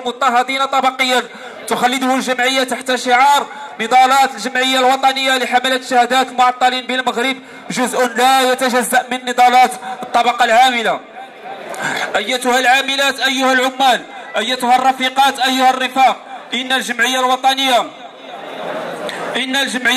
والمضطهدين طبقيا. تخلده الجمعية تحت شعار نضالات الجمعية الوطنية لحملة شهادات المعطلين بالمغرب جزء لا يتجزأ من نضالات الطبقة العاملة. أيتها العاملات، أيها العمال، أيتها الرفيقات، أيها الرفاق، إن الجمعية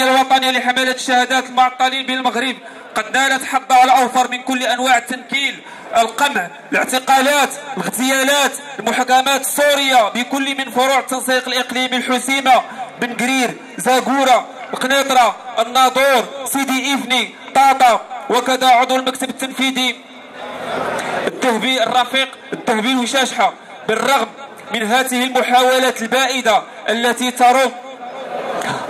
الوطنية لحملة الشهادات المعطلين بالمغرب قد نالت حظها الأوفر من كل أنواع التنكيل، القمع، الاعتقالات، الاغتيالات، المحاكمات السورية بكل من فروع التنسيق الإقليمي الحسيمة، بن قرير، زاقورة، القنيطرة، الناظور، سيدي إفني، طاطا، وكذا عضو المكتب التنفيذي الذهبي الرفيق الذهبي الوشاشحة. بالرغم من هذه المحاولات البائدة التي تروم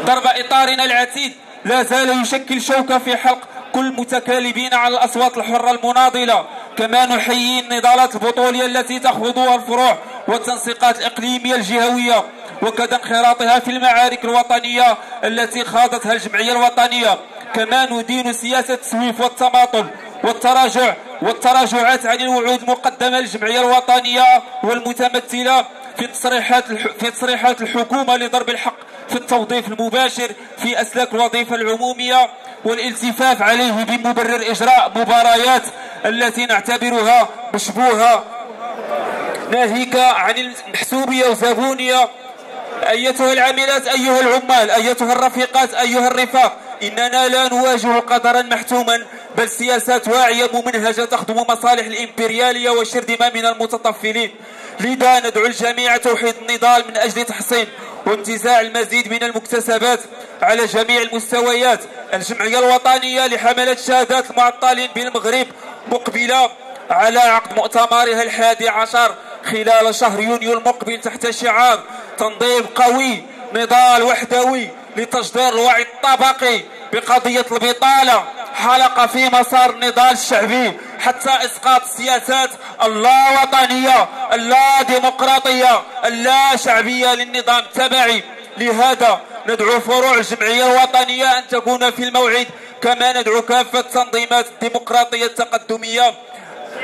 ضرب إطارنا العتيد، لا زال يشكل شوكة في حلق كل المتكالبين على الأصوات الحرة المناضلة. كما نحيي النضالات البطولية التي تخوضها الفروع والتنسيقات الإقليمية الجهوية، وكذا انخراطها في المعارك الوطنية التي خاضتها الجمعية الوطنية. كما ندين سياسة التسويف والتماطل والتراجعات عن الوعود المقدمة للجمعية الوطنية والمتمثلة في تصريحات الحكومة لضرب الحق في التوظيف المباشر في أسلاك الوظيفة العمومية، والالتفاف عليه بمبرر إجراء مباريات التي نعتبرها مشبوهة ناهيك عن المحسوبية وزبونية. أيتها العاملات، أيها العمال، أيتها الرفيقات، أيها الرفاق، إننا لا نواجه قدرا محتوما، بل سياسات واعية ممنهجة تخدم مصالح الإمبريالية والشرذمة من المتطفلين. لذا ندعو الجميع توحيد النضال من أجل تحصين وانتزاع المزيد من المكتسبات على جميع المستويات. الجمعية الوطنية لحملة شهادات المعطلين بالمغرب مقبلة على عقد مؤتمرها 11 خلال شهر يونيو المقبل تحت شعار تنظيم قوي، نضال وحدوي لتجدير الوعي الطبقي بقضية البطالة، حلقة في مسار النضال الشعبي حتى إسقاط السياسات اللا وطنية، اللا ديمقراطية، اللا شعبية للنظام التبعي. لهذا ندعو فروع الجمعية الوطنية أن تكون في الموعد، كما ندعو كافة التنظيمات الديمقراطية التقدمية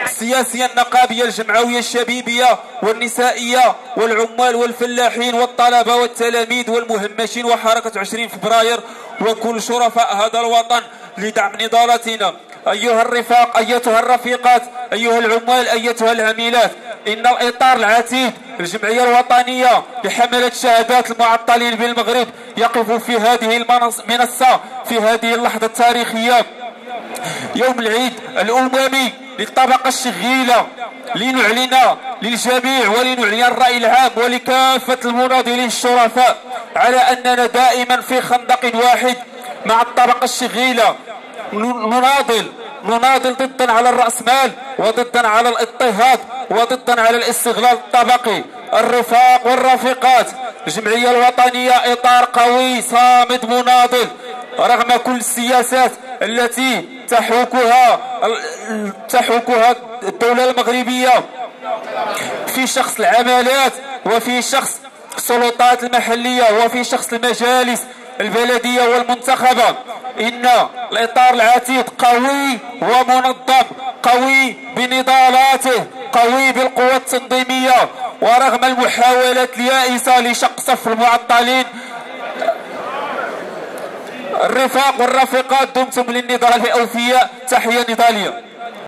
السياسية النقابية الجمعوية الشبيبية والنسائية والعمال والفلاحين والطلبة والتلاميذ والمهمشين وحركة 20 فبراير وكل شرفاء هذا الوطن لدعم نضالتنا. أيها الرفاق، أيتها الرفيقات، أيها العمال، أيتها العميلات، إن الإطار العتيد الجمعية الوطنية لحملة شهادات المعطلين بالمغرب يقف في هذه المنصة في هذه اللحظة التاريخية، يوم العيد الأممي للطبقة الشغيلة، لنعلن للجميع ولنعلن الرأي العام ولكافة المناضلين الشرفاء على أننا دائما في خندق واحد مع الطبقة الشغيلة، نناضل ضدا على الرأسمال وضدا على الاضطهاد وضدا على الاستغلال الطبقي. الرفاق والرفيقات، الجمعية الوطنية إطار قوي صامد مناضل رغم كل السياسات التي تحوكها الدولة المغربية في شخص العمالات وفي شخص السلطات المحلية وفي شخص المجالس البلدية والمنتخبة. إن الإطار العتيد قوي ومنظم، قوي بنضالاته، قوي بالقوة التنظيمية، ورغم المحاولات اليائسة لشق صف المعطلين. الرفاق والرفيقات، دمتم للنضال أوفياء. تحية نضالية.